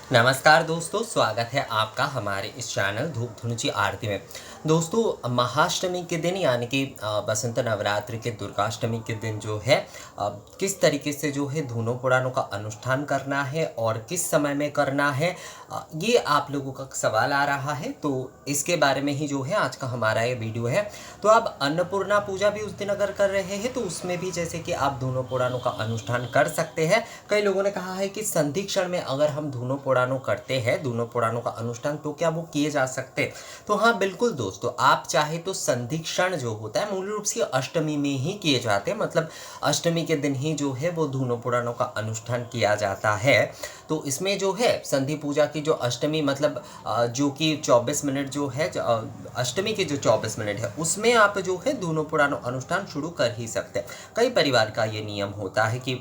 नमस्कार दोस्तों, स्वागत है आपका हमारे इस चैनल धूप धुनुची आरती में। दोस्तों, महाअष्टमी के दिन यानी कि बसंत नवरात्रि के दुर्गाष्टमी के दिन जो है किस तरीके से जो है धुनों पुराणों का अनुष्ठान करना है और किस समय में करना है, ये आप लोगों का सवाल आ रहा है। तो इसके बारे में ही जो है आज का हमारा ये वीडियो है। तो आप अन्नपूर्णा पूजा भी उस दिन अगर कर रहे हैं तो उसमें भी जैसे कि आप धुनों पुराणों का अनुष्ठान कर सकते हैं। कई लोगों ने कहा है कि संधि क्षण में अगर हम धुनों पुराणों करते हैं, धुनों पुराणों का अनुष्ठान, तो क्या वो किए जा सकते? तो हाँ, बिल्कुल दोस्तों, आप चाहे तो संधि क्षण जो होता है मूल रूप से अष्टमी में ही किए जाते हैं। मतलब अष्टमी के दिन ही जो है वो धुनों पुराणों का अनुष्ठान किया जाता है। तो इसमें जो है संधि पूजा की जो अष्टमी मतलब जो कि 24 मिनट जो है अष्टमी के जो 24 मिनट है उसमें आप जो है धुनों पुराणों अनुष्ठान शुरू कर ही सकते हैं। कई परिवार का ये नियम होता है कि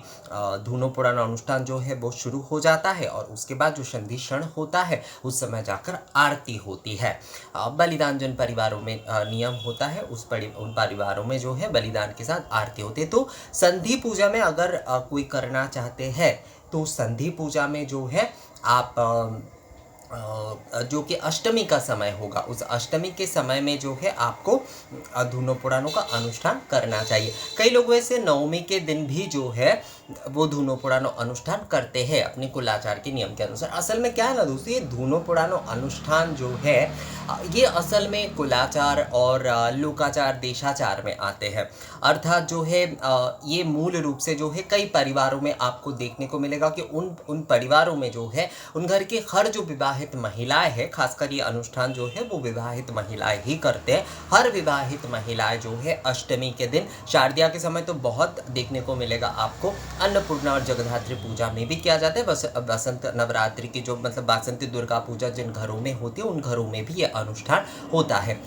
धुनों पुराणों अनुष्ठान जो है वो शुरू हो जाता है और उसके बाद जो संधि क्षण होता है उस समय जाकर आरती होती है। बलिदान जिन परिवारों में नियम होता है उन परिवारों में जो है बलिदान के साथ आरती होती है। तो संधि पूजा में अगर कोई करना चाहते हैं तो संधि पूजा में जो है आप जो कि अष्टमी का समय होगा, उस अष्टमी के समय में जो है आपको धुनों पुराणों का अनुष्ठान करना चाहिए। कई लोग वैसे नवमी के दिन भी जो है वो धुनों पुराणों अनुष्ठान करते हैं अपने कुलाचार के नियम के अनुसार। असल में क्या है ना दोस्तों, ये धुनों पुराणों अनुष्ठान जो है ये असल में कुलाचार और लोकाचार देशाचार में आते हैं। अर्थात जो है ये मूल रूप से जो है कई परिवारों में आपको देखने को मिलेगा कि उन परिवारों में जो है उन घर के हर जो विवाहित महिलाएं हैं, खासकर ये अनुष्ठान जो है वो विवाहित महिलाएं ही करते हैं। हर विवाहित महिलाएं जो है अष्टमी के दिन, शारदिया के समय तो बहुत देखने को मिलेगा आपको, अन्नपूर्णा और जगधात्री पूजा में भी किया जाता है। बसंत नवरात्रि की जो मतलब बासंती दुर्गा पूजा जिन घरों में होती है उन घरों में भी ये अनुष्ठान होता है।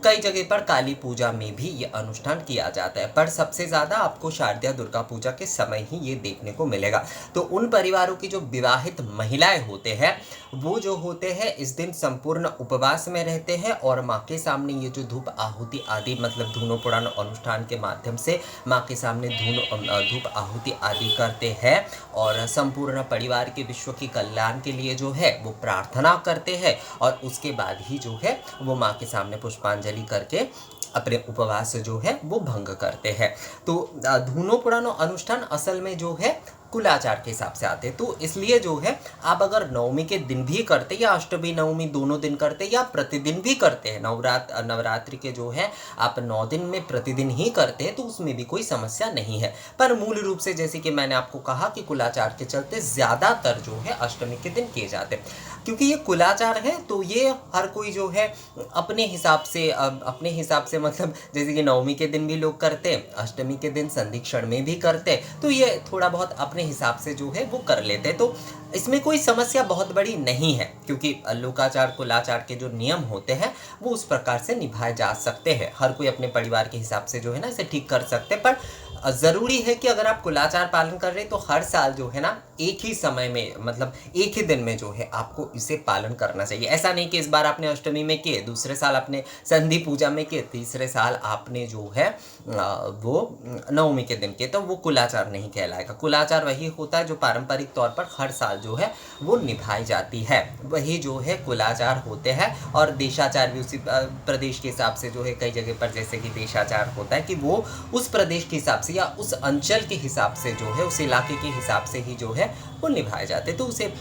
कई जगह पर काली पूजा में भी ये अनुष्ठान किया जाता है, पर सबसे ज़्यादा आपको शारदीय दुर्गा पूजा के समय ही ये देखने को मिलेगा। तो उन परिवारों की जो विवाहित महिलाएं होते हैं वो जो होते हैं इस दिन संपूर्ण उपवास में रहते हैं और माँ के सामने ये जो धूप आहुति आदि मतलब धुनों पुराणों अनुष्ठान के माध्यम से माँ के सामने धूप आहुति आदि करते हैं और संपूर्ण परिवार के विश्व के कल्याण के लिए जो है वो प्रार्थना करते हैं और उसके बाद ही जो है वो माँ के सामने पुष्पांजलि करके अपने उपवास जो है वो भंग करते हैं। तो धुनों पुराणों अनुष्ठान असल में जो है कुलाचार के हिसाब से आते हैं। तो इसलिए जो है आप अगर नवमी के दिन भी करते या अष्टमी नवमी दोनों दिन करते या प्रतिदिन भी करते हैं, नवरात्रि के जो है आप 9 दिन में प्रतिदिन ही करते हैं तो उसमें भी कोई समस्या नहीं है। पर मूल रूप से जैसे कि मैंने आपको कहा कि कुलाचार के चलते ज़्यादातर जो है अष्टमी के दिन किए जाते हैं। क्योंकि ये कुलाचार है तो ये हर कोई जो है अपने हिसाब से मतलब जैसे कि नवमी के दिन भी लोग करते हैं, अष्टमी के दिन संधि क्षण में भी करते हैं, तो ये थोड़ा बहुत अपने हिसाब से जो है वो कर लेते हैं। तो इसमें कोई समस्या बहुत बड़ी नहीं है क्योंकि लोकाचार कुलाचार के जो नियम होते हैं वो उस प्रकार से निभाए जा सकते हैं। हर कोई अपने परिवार के हिसाब से जो है ना इसे ठीक कर सकते हैं। पर ज़रूरी है कि अगर आप कुलाचार पालन कर रहे हैं तो हर साल जो है ना एक ही समय में मतलब एक ही दिन में जो है आपको इसे पालन करना चाहिए। ऐसा नहीं कि इस बार आपने अष्टमी में किए, दूसरे साल आपने संधि पूजा में किए, तीसरे साल आपने जो है वो नवमी के दिन किए, तो वो कुलाचार नहीं कहलाएगा। कुलाचार वही होता है जो पारंपरिक तौर पर हर साल जो है वो निभाई जाती है, वही जो है कुलाचार होते हैं। और देशाचार भी उसी प्रदेश के हिसाब से जो है कई जगह पर जैसे कि देशाचार होता है कि वो उस प्रदेश के हिसाब से या उस अंचल के हिसाब से जो है उस इलाके के हिसाब से ही जो है वो निभाए जाते, तो उसे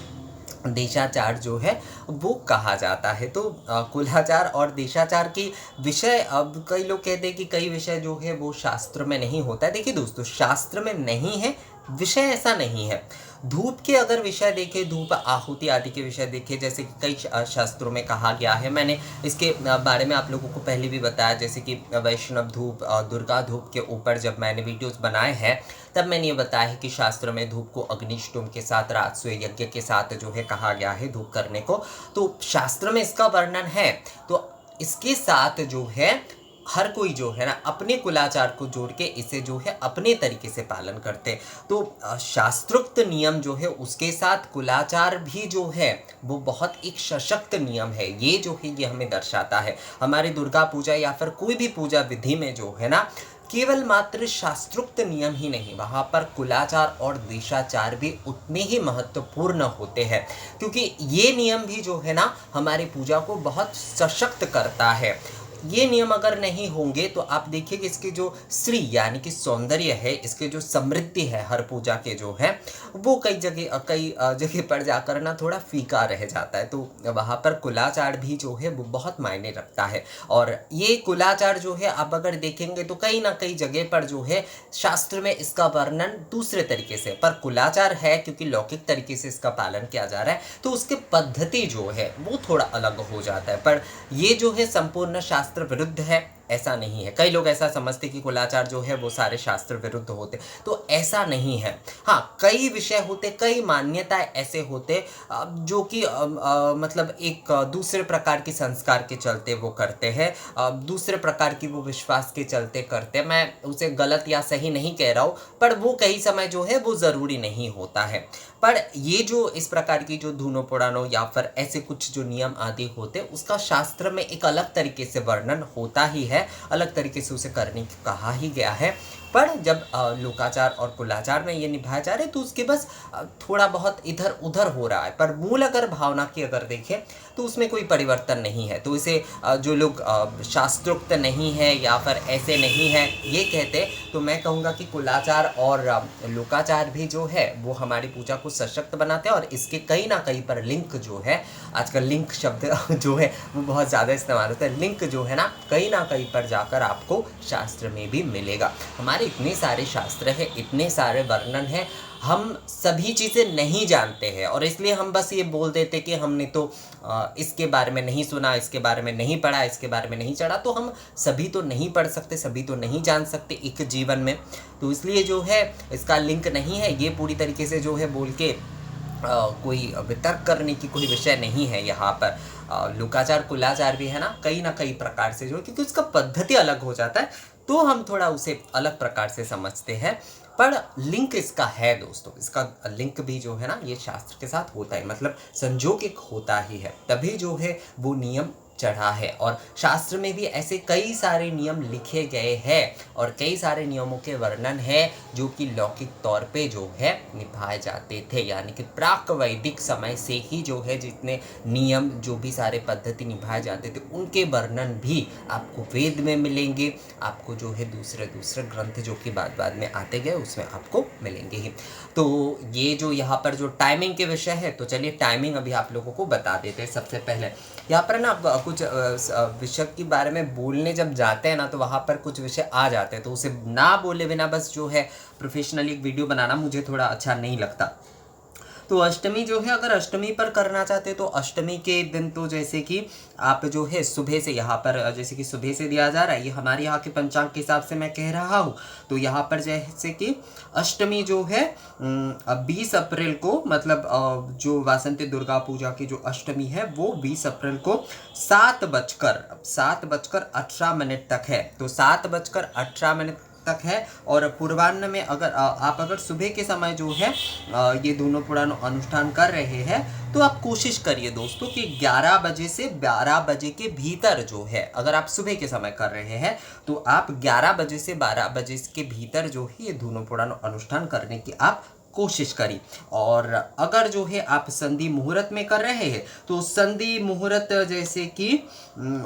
देशाचार जो है वो कहा जाता है। तो कुलाचार और देशाचार की विषय, अब कई लोग कहते हैं कि कई विषय जो है वो शास्त्र में नहीं होता है। देखिए दोस्तों, शास्त्र में नहीं है विषय, ऐसा नहीं है। धूप के अगर विषय देखें, धूप आहुति आदि के विषय देखें, जैसे कि कई शास्त्रों में कहा गया है, मैंने इसके बारे में आप लोगों को पहले भी बताया, जैसे कि वैष्णव धूप, दुर्गा धूप के ऊपर जब मैंने वीडियोस बनाए हैं तब मैंने ये बताया है कि शास्त्र में धूप को अग्निष्टोम के साथ राजसूय यज्ञ के साथ जो है कहा गया है धूप करने को। तो शास्त्र में इसका वर्णन है। तो इसके साथ जो है हर कोई जो है ना अपने कुलाचार को जोड़ के इसे जो है अपने तरीके से पालन करते हैं। तो शास्त्रोक्त नियम जो है उसके साथ कुलाचार भी जो है वो बहुत एक सशक्त नियम है। ये जो है ये हमें दर्शाता है हमारी दुर्गा पूजा या फिर कोई भी पूजा विधि में जो है ना केवल मात्र शास्त्रोक्त नियम ही नहीं, वहाँ पर कुलाचार और देशाचार भी उतने ही महत्वपूर्ण होते हैं, क्योंकि ये नियम भी जो है ना हमारी पूजा को बहुत सशक्त करता है। ये नियम अगर नहीं होंगे तो आप देखिए कि इसकी जो श्री यानी कि सौंदर्य है, इसके जो समृद्धि है हर पूजा के जो है, वो कई जगह पर जाकर ना थोड़ा फीका रह जाता है। तो वहाँ पर कुलाचार भी जो है वो बहुत मायने रखता है। और ये कुलाचार जो है आप अगर देखेंगे तो कहीं ना कई जगह पर जो है शास्त्र में इसका वर्णन दूसरे तरीके से, पर कुलाचार है क्योंकि लौकिक तरीके से इसका पालन किया जा रहा है तो उसके पद्धति जो है वो थोड़ा अलग हो जाता है। पर ये जो है संपूर्ण शास्त्र विरुद्ध है ऐसा नहीं है। कई लोग ऐसा समझते कि कुलाचार जो है वो सारे शास्त्र विरुद्ध होते, तो ऐसा नहीं है। हाँ, कई विषय होते, कई मान्यताएं ऐसे होते जो कि मतलब एक दूसरे प्रकार की संस्कार के चलते वो करते हैं, दूसरे प्रकार की वो विश्वास के चलते करते हैं। मैं उसे गलत या सही नहीं कह रहा हूँ, पर वो कई समय जो है वो ज़रूरी नहीं होता है। पर ये जो इस प्रकार की जो धूनो पुराणों या फिर ऐसे कुछ जो नियम आदि होते, उसका शास्त्र में एक अलग तरीके से वर्णन होता ही है, अलग तरीके से उसे करने की कहा ही गया है। पर जब लोकाचार और कुलाचार में ये निभाया जा रहा है तो उसके बस थोड़ा बहुत इधर उधर हो रहा है, पर मूल अगर भावना की अगर देखें तो उसमें कोई परिवर्तन नहीं है। तो इसे जो लोग शास्त्रोक्त नहीं है या फिर ऐसे नहीं है ये कहते, तो मैं कहूँगा कि कुलाचार और लोकाचार भी जो है वो हमारी पूजा को सशक्त बनाते हैं। और इसके कहीं ना कहीं पर लिंक जो है, आजकल लिंक शब्द जो है वो बहुत ज़्यादा इस्तेमाल होता है, लिंक जो है ना कहीं पर जाकर आपको शास्त्र में भी मिलेगा। हमारे इतने सारे शास्त्र हैं, इतने सारे वर्णन हैं, हम सभी चीज़ें नहीं जानते हैं और इसलिए हम बस ये बोल देते कि हमने तो इसके बारे में नहीं सुना, इसके बारे में नहीं पढ़ा, इसके बारे में नहीं चढ़ा। तो हम सभी तो नहीं पढ़ सकते, सभी तो नहीं जान सकते एक जीवन में। तो इसलिए जो है इसका लिंक नहीं है, ये पूरी तरीके से जो है बोल के कोई वितर्क करने की कोई विषय नहीं है यहाँ पर। लोकाचार कुलाचार भी है ना कई प्रकार से जो है, क्योंकि उसका पद्धति अलग हो जाता है तो हम थोड़ा उसे अलग प्रकार से समझते हैं। पर लिंक इसका है दोस्तों, इसका लिंक भी जो है ना ये शास्त्र के साथ होता है, मतलब संजोग एक होता ही है, तभी जो है वो नियम चढ़ा है। और शास्त्र में भी ऐसे कई सारे नियम लिखे गए हैं और कई सारे नियमों के वर्णन है जो कि लौकिक तौर पे जो है निभाए जाते थे, यानी कि प्राक वैदिक समय से ही जो है जितने नियम जो भी सारे पद्धति निभाए जाते थे उनके वर्णन भी आपको वेद में मिलेंगे, आपको जो है दूसरे ग्रंथ जो कि बाद में आते गए उसमें आपको मिलेंगे ही। तो ये जो यहाँ पर जो टाइमिंग के विषय है, तो चलिए टाइमिंग अभी आप लोगों को बता देते हैं। सबसे पहले यहाँ पर ना कुछ विषय के बारे में बोलने जब जाते हैं ना तो वहाँ पर कुछ विषय आ जाते हैं, तो उसे ना बोले बिना बस जो है प्रोफेशनली एक वीडियो बनाना मुझे थोड़ा अच्छा नहीं लगता। तो अष्टमी जो है, अगर अष्टमी पर करना चाहते तो अष्टमी के दिन तो जैसे कि आप जो है सुबह से, यहाँ पर जैसे कि सुबह से दिया जा रहा है, ये हमारे यहाँ के पंचांग के हिसाब से मैं कह रहा हूँ। तो यहाँ पर जैसे कि अष्टमी जो है 20 अप्रैल को, मतलब जो वासंती दुर्गा पूजा की जो अष्टमी है वो 20 अप्रैल को 7:18 तक है। तो 7:18 तक है। और पूर्वाह्न में अगर सुबह के समय जो है ये दोनों पुराण अनुष्ठान कर रहे हैं तो आप कोशिश करिए दोस्तों कि 11 बजे से 12 बजे के भीतर जो है, अगर आप सुबह के समय कर रहे हैं तो आप 11 बजे से 12 बजे के भीतर जो है ये दोनों पुराण अनुष्ठान करने की आप कोशिश करी। और अगर जो है आप संधि मुहूर्त में कर रहे हैं तो संधि मुहूर्त जैसे कि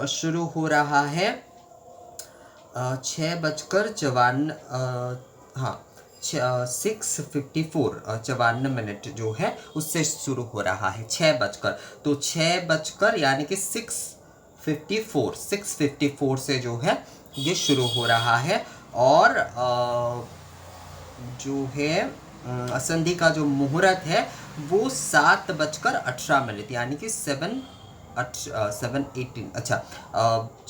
शुरू हो रहा है 6:54 जो है उससे शुरू हो रहा है 6 तो 6 यानी कि 6:54 से जो है ये शुरू हो रहा है। और जो है संधि का जो मुहूर्त है वो 7:18 यानी कि 7:18 अच्छा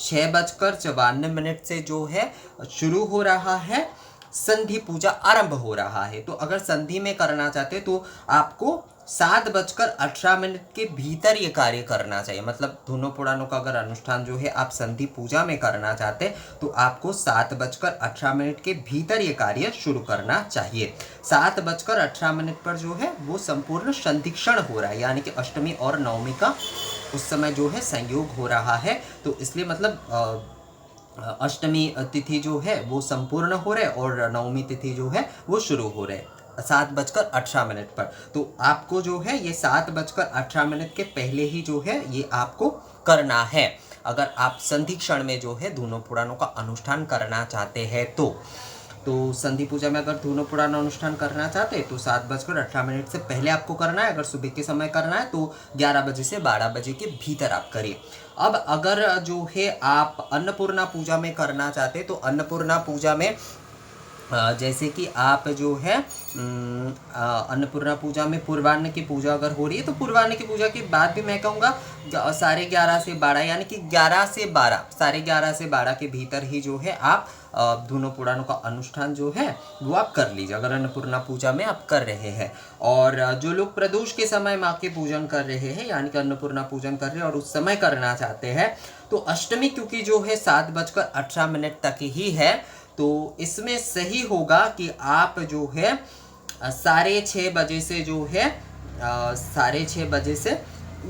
6:54 से जो है शुरू हो रहा है, संधि पूजा आरंभ हो रहा है। तो अगर संधि में करना चाहते तो आपको 7:18 के भीतर ये कार्य करना चाहिए। मतलब दोनों पुराणों का अगर अनुष्ठान जो है आप संधि पूजा में करना चाहते तो आपको 7:18 के भीतर ये कार्य शुरू करना चाहिए। 7:18 पर जो है वो संपूर्ण संधिक्षण हो रहा है, यानी कि अष्टमी और नवमी का उस समय जो है संयोग हो रहा है। तो इसलिए मतलब अष्टमी तिथि जो है वो संपूर्ण हो रहे और नवमी तिथि जो है वो शुरू हो रहे 7:18 पर। तो आपको जो है ये 7:18 के पहले ही जो है ये आपको करना है। अगर आप संधि क्षण में जो है धूनो पुराणों का अनुष्ठान करना चाहते हैं तो संधि पूजा में अगर धूनो पुराण अनुष्ठान करना चाहते हैं तो 7:18 से पहले आपको करना है। अगर सुबह के समय करना है तो 11 बजे से 12 बजे के भीतर आप करिए। अब अगर जो है आप अन्नपूर्णा पूजा में करना चाहते हैं तो अन्नपूर्णा पूजा में जैसे कि आप जो है अन्नपूर्णा पूजा में पूर्वान्न की पूजा अगर हो रही है तो पूर्वान्न की पूजा के बाद भी मैं कहूँगा 11:30 से 12 यानी कि 11 से 12 11:30 से 12 के भीतर ही जो है आप धूनो पुराणों का अनुष्ठान जो है वो आप कर लीजिए अगर अन्नपूर्णा पूजा में आप कर रहे हैं। और जो लोग प्रदोष के समय माँ के पूजन कर रहे हैं यानी कि अन्नपूर्णा पूजन कर रहे हैं और उस समय करना चाहते हैं तो अष्टमी क्योंकि जो है 7:18 तक ही है तो इसमें सही होगा कि आप जो है 6:30 से जो है 6:30 से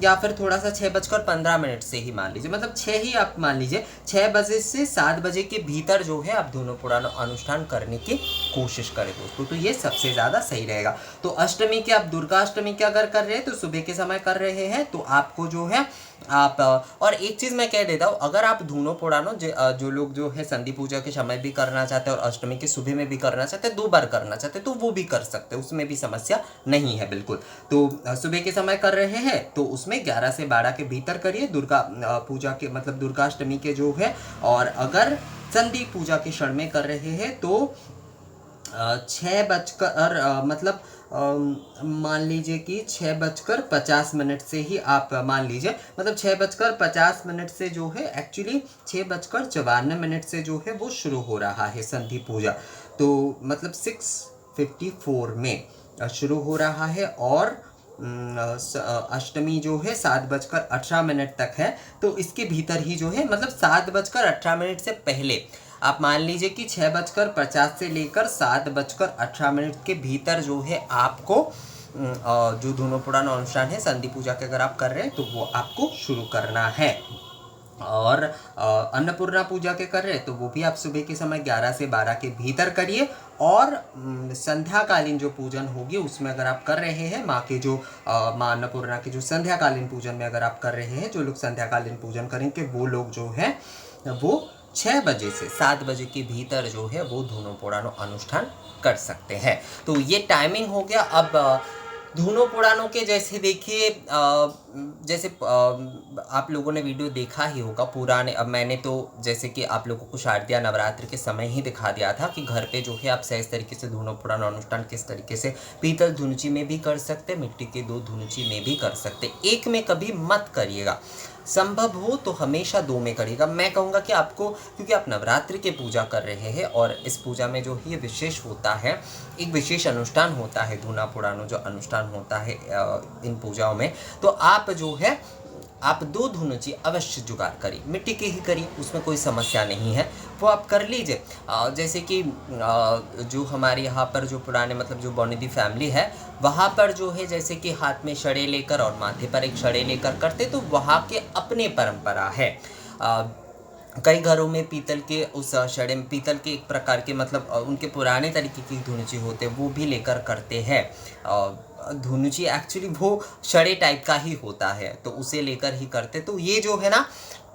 या फिर थोड़ा सा 6:15 से ही मान लीजिए, मतलब 6 ही आप मान लीजिए, 6 बजे से 7 बजे के भीतर जो है आप दोनों पुराना अनुष्ठान करने की कोशिश करें दोस्तों, तो ये सबसे ज़्यादा सही रहेगा। तो अष्टमी के आप दुर्गा अष्टमी के अगर कर रहे हैं तो सुबह के समय कर रहे हैं तो आपको जो है आप और एक चीज़ मैं कह देता हूँ, अगर आप दोनों पुराणों जो लोग जो है संधि पूजा के समय भी करना चाहते हैं और अष्टमी के सुबह में भी करना चाहते हैं, 2 बार करना चाहते हैं तो वो भी कर सकते हैं, उसमें भी समस्या नहीं है बिल्कुल। तो सुबह के समय कर रहे हैं तो उसमें 11 से 12 के भीतर करिए दुर्गा पूजा के मतलब दुर्गाष्टमी के जो है। और अगर संधि पूजा के क्षण में कर रहे हैं तो 6 बजकर मतलब मान लीजिए कि 6:50 से ही आप मान लीजिए, मतलब 6:50 से जो है एक्चुअली 6:54 से जो है वो शुरू हो रहा है संधि पूजा, तो मतलब 6:54 में शुरू हो रहा है और अष्टमी जो है 7:18 तक है। तो इसके भीतर ही जो है मतलब 7:18 से पहले आप मान लीजिए कि 6:50 से लेकर 7:18 के भीतर जो है आपको जो दोनों पुराना अनुष्ठान है संधि पूजा के अगर आप कर रहे हैं तो वो आपको शुरू करना है। और अन्नपूर्णा पूजा के कर रहे हैं तो वो भी आप सुबह के समय 11 से 12 के भीतर करिए। और संध्याकालीन जो पूजन होगी उसमें अगर आप कर रहे हैं माँ के जो माँ अन्नपूर्णा के जो संध्याकालीन पूजन में अगर आप कर रहे हैं, जो लोग संध्याकालीन पूजन करेंगे वो लोग जो है वो 6 बजे से 7 बजे के भीतर जो है वो दोनों पुराणों अनुष्ठान कर सकते हैं। तो ये टाइमिंग हो गया। अब धूनो पुराणों के जैसे देखिए जैसे आप लोगों ने वीडियो देखा ही होगा पुराने, अब मैंने तो जैसे कि आप लोगों को शारदीय नवरात्र के समय ही दिखा दिया था कि घर पे जो है आप सही तरीके से धूनो पुराना अनुष्ठान किस तरीके से पीतल धुनुची में भी कर सकते, मिट्टी के 2 धुनुची में भी कर सकते, एक में कभी मत करिएगा, संभव हो तो हमेशा 2 में करिएगा। मैं कहूँगा कि आपको, क्योंकि आप नवरात्रि की पूजा कर रहे हैं और इस पूजा में जो ये विशेष होता है, एक विशेष अनुष्ठान होता है धूना पुराणों जो अनुष्ठान होता है इन पूजाओं में, तो आप जो है आप 2 धुनुची अवश्य जुगाड़ करिए, मिट्टी की ही करिए, उसमें कोई समस्या नहीं है, वो आप कर लीजिए। जैसे कि जो हमारे यहाँ पर जो पुराने मतलब जो बौनिदी फैमिली है वहाँ पर जो है जैसे कि हाथ में छड़े लेकर और माथे पर एक छड़े लेकर करते, तो वहाँ के अपने परंपरा है। कई घरों में पीतल के उस छड़े में पीतल के एक प्रकार के मतलब उनके पुराने तरीके की धुनुची होते वो भी लेकर करते हैं। धुनुची एक्चुअली वो छड़े टाइप का ही होता है तो उसे लेकर ही करते, तो ये जो है ना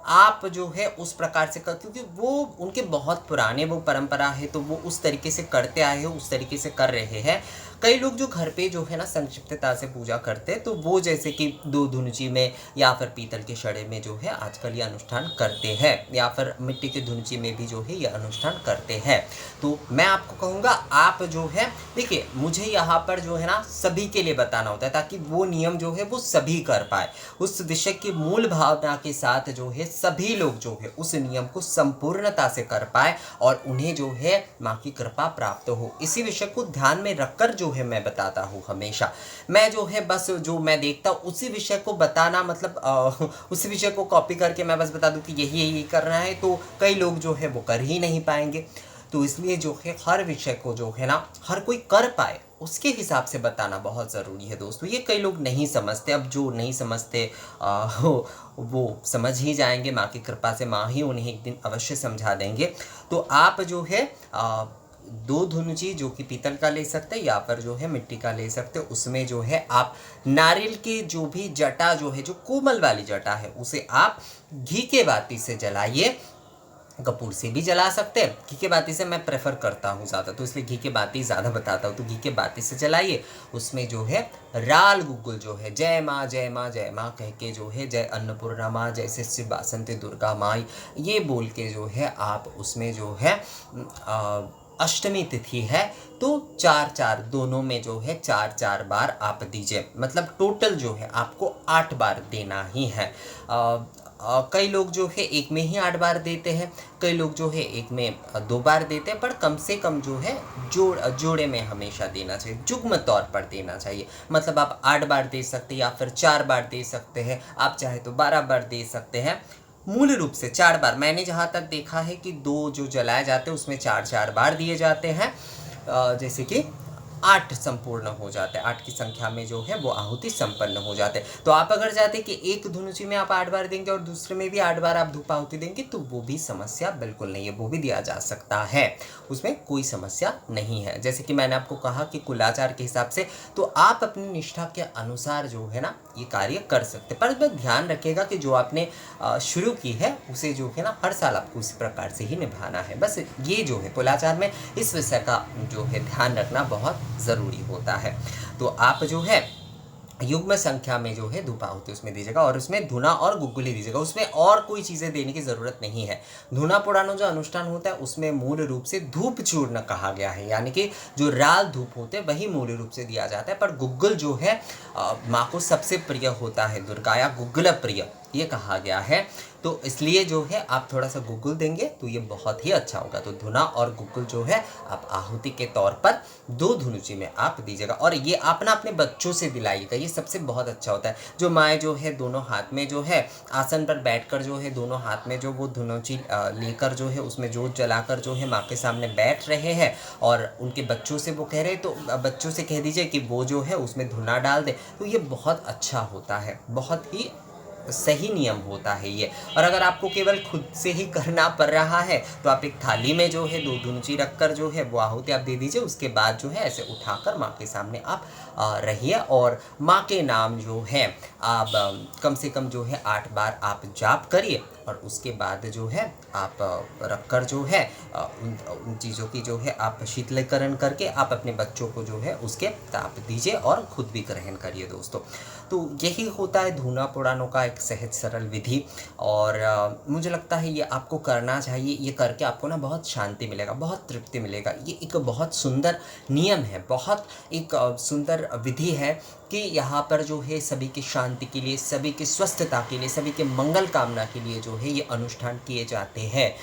आप जो है उस प्रकार से कर, क्योंकि वो उनके बहुत पुराने वो परंपरा है तो वो उस तरीके से करते आए हैं, उस तरीके से कर रहे हैं। कई लोग जो घर पे जो है ना संक्षिप्तता से पूजा करते हैं तो वो जैसे कि 2 धुनुची में या फिर पीतल के छड़े में जो है आजकल ये अनुष्ठान करते हैं, या फिर मिट्टी के धुनुची में भी जो है ये अनुष्ठान करते हैं। तो मैं आपको कहूँगा आप जो है देखिए, मुझे यहाँ पर जो है ना सभी के लिए बताना होता है ताकि वो नियम जो है वो सभी कर पाए, उस विषय की मूल भावना के साथ जो है सभी लोग जो है उस नियम को संपूर्णता से कर पाए और उन्हें जो है माँ की कृपा प्राप्त हो। इसी विषय को ध्यान में रखकर जो है मैं बताता हूँ हमेशा, मैं जो है बस जो मैं देखता हूँ उसी विषय को बताना, मतलब उसी विषय को कॉपी करके मैं बस बता दूँ कि यही यही करना है, तो कई लोग जो है वो कर ही नहीं पाएंगे। तो इसलिए जो है हर विषय को जो है ना हर कोई कर पाए उसके हिसाब से बताना बहुत ज़रूरी है दोस्तों। ये कई लोग नहीं समझते, अब जो नहीं समझते वो समझ ही जाएँगे, माँ की कृपा से माँ ही उन्हें एक दिन अवश्य समझा देंगे। तो आप जो है 2 धुनुची जो कि पीतल का ले सकते हैं या फिर जो है मिट्टी का ले सकते हो, उसमें जो है आप नारियल की जो भी जटा जो है, जो कोमल वाली जटा है, उसे आप घी के बाती से जलाइए। कपूर से भी जला सकते हैं, घी के बाती से मैं प्रेफर करता हूँ ज़्यादा, तो इसलिए घी के बाती ज़्यादा बताता हूँ। तो घी के बाती से जलाइए, उसमें जो है राल गुग्गुल जो है जय माँ जय माँ जय माँ कह के जो है, जय अन्नपूर्णा माँ, जय शिव बासंती दुर्गा माई, ये बोल के जो है आप उसमें जो है अष्टमी तिथि है तो 4-4 दोनों में जो है 4-4 बार आप दीजिए। मतलब टोटल जो है आपको 8 बार देना ही है। कई लोग जो है एक में ही 8 बार देते हैं, कई लोग जो है एक में 2 बार देते हैं, पर कम से कम जो है जोड़े में हमेशा देना चाहिए, जुग्म तौर पर देना चाहिए। मतलब आप 8 बार दे सकते हैं या फिर 4 बार दे सकते हैं, आप चाहे तो 12 बार दे सकते हैं। मूल रूप से 4 बार, मैंने जहाँ तक देखा है कि 2 जो जलाए जाते हैं उसमें 4-4 बार दिए जाते हैं, जैसे कि 8 संपूर्ण हो जाते हैं, 8 की संख्या में जो है वो आहुति संपन्न हो जाते हैं। तो आप अगर चाहते हैं कि एक धुनुची में आप 8 बार देंगे और दूसरे में भी 8 बार आप धूप आहुति देंगे, तो वो भी समस्या बिल्कुल नहीं है, वो भी दिया जा सकता है, उसमें कोई समस्या नहीं है। जैसे कि मैंने आपको कहा कि कुलाचार के हिसाब से, तो आप अपनी निष्ठा के अनुसार जो है ना ये कार्य कर सकते, पर बस ध्यान रखिएगा कि जो आपने शुरू की है उसे जो है ना हर साल आपको उसी प्रकार से ही निभाना है। बस ये जो है कुलाचार में इस विषय का जो है ध्यान रखना बहुत ज़रूरी होता है। तो आप जो है युग्म संख्या में जो है धूप आहुति उसमें दीजिएगा और उसमें धुना और गुग्गुली दीजिएगा, उसमें और कोई चीज़ें देने की ज़रूरत नहीं है। धुना पुराना जो अनुष्ठान होता है उसमें मूल रूप से धूप चूर्ण कहा गया है, यानी कि जो राल धूप होते हैं वही मूल रूप से दिया जाता है, पर गुग्गुल जो है माँ को सबसे प्रिय होता है, दुर्गा या गुग्गुल प्रिय ये कहा गया है, तो इसलिए जो है आप थोड़ा सा गुग्गुल देंगे तो ये बहुत ही अच्छा होगा। तो धुना और गुग्गुल जो है आप आहुति के तौर पर 2 धुनुची में आप दीजिएगा, और ये आप ना अपने बच्चों से दिलाइएगा, ये सबसे बहुत अच्छा होता है। जो माएँ जो है दोनों हाथ में जो है आसन पर बैठकर जो है दोनों हाथ में जो वो धुनुची लेकर जो है उसमें जोत जलाकर जो है माँ के सामने बैठ रहे हैं और उनके बच्चों से वो कह रहे हैं, तो बच्चों से कह दीजिए कि वो जो है उसमें धुना डाल दे, तो ये बहुत अच्छा होता है, बहुत ही सही नियम होता है ये। और अगर आपको केवल खुद से ही करना पड़ रहा है तो आप एक थाली में जो है 2 धुनुची रखकर जो है वो आहुति आप दे दीजिए, उसके बाद जो है ऐसे उठाकर माँ के सामने आप रहिए और माँ के नाम जो है आप कम से कम जो है 8 बार आप जाप करिए, और उसके बाद जो है आप रखकर जो है उन चीज़ों की जो है आप शीतलीकरण करके आप अपने बच्चों को जो है उसके ताप दीजिए और खुद भी ग्रहण करिए दोस्तों। तो यही होता है धूना पुराणों का एक सहज सरल विधि, और मुझे लगता है ये आपको करना चाहिए। ये करके आपको ना बहुत शांति मिलेगा, बहुत तृप्ति मिलेगा। ये एक बहुत सुंदर नियम है, बहुत एक सुंदर विधि है कि यहाँ पर जो है सभी की शांति के लिए, सभी की स्वस्थता के लिए, सभी के मंगल कामना के लिए जो है ये अनुष्ठान किए जाते हैं।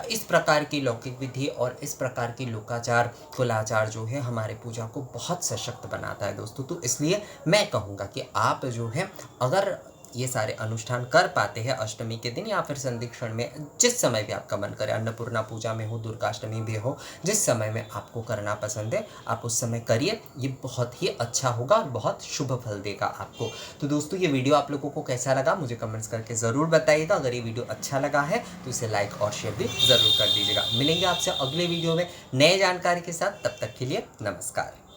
इस प्रकार की लौकिक विधि और इस प्रकार की लोकाचार कुलाचार जो है हमारे पूजा को बहुत सशक्त बनाता है दोस्तों। तो इसलिए मैं कहूँगा कि आप जो है अगर ये सारे अनुष्ठान कर पाते हैं अष्टमी के दिन या फिर संधिक्षण में, जिस समय भी आपका मन करे, अन्नपूर्णा पूजा में हो, दुर्गाष्टमी भी हो, जिस समय में आपको करना पसंद है आप उस समय करिए, ये बहुत ही अच्छा होगा और बहुत शुभ फल देगा आपको। तो दोस्तों ये वीडियो आप लोगों को कैसा लगा मुझे कमेंट्स करके ज़रूर बताइएगा। अगर ये वीडियो अच्छा लगा है तो इसे लाइक और शेयर भी ज़रूर कर दीजिएगा। मिलेंगे आपसे अगले वीडियो में नए जानकारी के साथ, तब तक के लिए नमस्कार।